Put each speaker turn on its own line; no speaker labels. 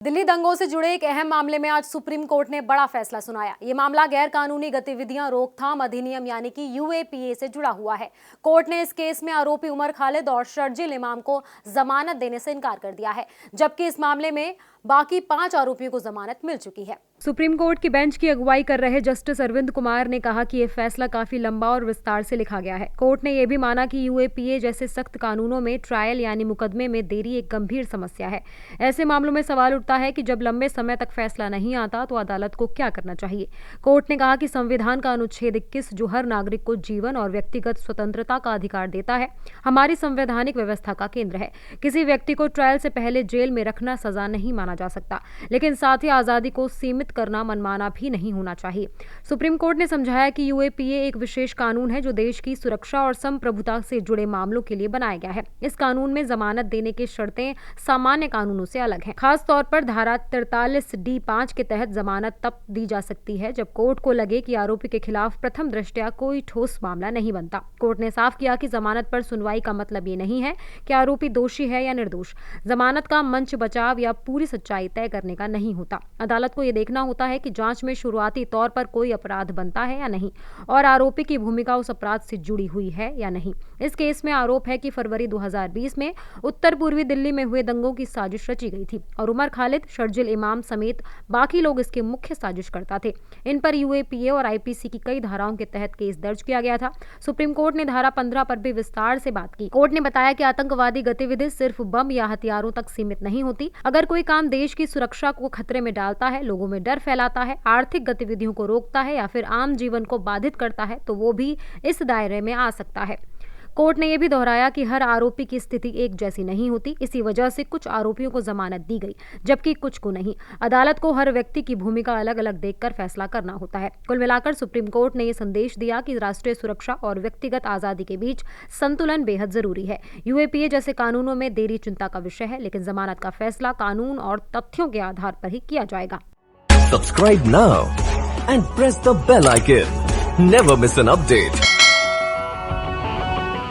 दिल्ली दंगों से जुड़े एक अहम मामले में आज सुप्रीम कोर्ट ने बड़ा फैसला सुनाया। ये मामला गैर कानूनी गतिविधियां रोकथाम अधिनियम यानी कि यूएपीए से जुड़ा हुआ है। कोर्ट ने इस केस में आरोपी उमर खालिद और शर्जिल इमाम को जमानत देने से इनकार कर दिया है, जबकि इस मामले में बाकी 5 आरोपियों को जमानत मिल चुकी है। सुप्रीम कोर्ट की बेंच की अगुवाई कर रहे जस्टिस अरविंद कुमार ने कहा कि यह फैसला काफी लंबा और विस्तार से लिखा गया है। कोर्ट ने यह भी माना कि यूएपीए जैसे सख्त कानूनों में ट्रायल यानी मुकदमे में देरी एक गंभीर समस्या है। ऐसे मामलों में सवाल उठता है कि जब लंबे समय तक फैसला नहीं आता तो अदालत को क्या करना चाहिए। कोर्ट ने कहा कि संविधान का अनुच्छेद 21 जो हर नागरिक को जीवन और व्यक्तिगत स्वतंत्रता का अधिकार देता है, हमारी संवैधानिक व्यवस्था का केंद्र है। किसी व्यक्ति को ट्रायल से पहले जेल में रखना सजा नहीं माना जा सकता, लेकिन साथ ही आजादी को सीमित करना मनमाना भी नहीं होना चाहिए। सुप्रीम कोर्ट ने समझाया कि यूएपीए एक विशेष कानून है जो देश की सुरक्षा और संप्रभुता से जुड़े मामलों के लिए बनाया गया है। इस कानून में जमानत देने की शर्तें सामान्य कानूनों से अलग हैं। खास तौर पर धारा 43D5 के तहत जमानत तब दी जा सकती है जब कोर्ट को लगे कि आरोपी के खिलाफ प्रथम दृष्टया कोई ठोस मामला नहीं बनता। कोर्ट ने साफ किया कि जमानत पर सुनवाई का मतलब ये नहीं है कि आरोपी दोषी है या निर्दोष। जमानत का मंच बचाव या पूरी सच्चाई तय करने का नहीं होता। अदालत को यह देखना होता है कि जांच में शुरुआती तौर पर कोई अपराध बनता है या नहीं और आरोपी की भूमिका उस अपराध से जुड़ी हुई है या नहीं। इस केस में आरोप है कि फरवरी 2020 में उत्तर पूर्वी दिल्ली में हुए दंगों की साजिश रची गई थी और उमर खालिद, शर्जिल इमाम समेत बाकी लोग इसके मुख्य साजिशकर्ता थे। इन पर यूएपीए और आईपीसी की कई धाराओं के तहत केस दर्ज किया गया था। सुप्रीम कोर्ट ने धारा 15 पर भी विस्तार से बात की। कोर्ट ने बताया कि आतंकवादी गतिविधि सिर्फ बम या हथियारों तक सीमित नहीं होती। अगर कोई काम देश की सुरक्षा को खतरे में डालता है, लोगों में डर फैलाता है, आर्थिक गतिविधियों को रोकता है या फिर आम जीवन को बाधित करता है तो वो भी इस दायरे में आ सकता है। कोर्ट ने यह भी दोहराया कि हर आरोपी की स्थिति एक जैसी नहीं होती। इसी वजह से कुछ आरोपियों को जमानत दी गई जबकि कुछ को नहीं। अदालत को हर व्यक्ति की भूमिका अलग अलग देखकर फैसला करना होता है। कुल मिलाकर सुप्रीम कोर्ट ने यह संदेश दिया कि राष्ट्रीय सुरक्षा और व्यक्तिगत आजादी के बीच संतुलन बेहद जरूरी है। यूएपीए जैसे कानूनों में देरी चिंता का विषय है, लेकिन जमानत का फैसला कानून और तथ्यों के आधार पर ही किया जाएगा।
Subscribe now and press the bell icon. Never miss an update.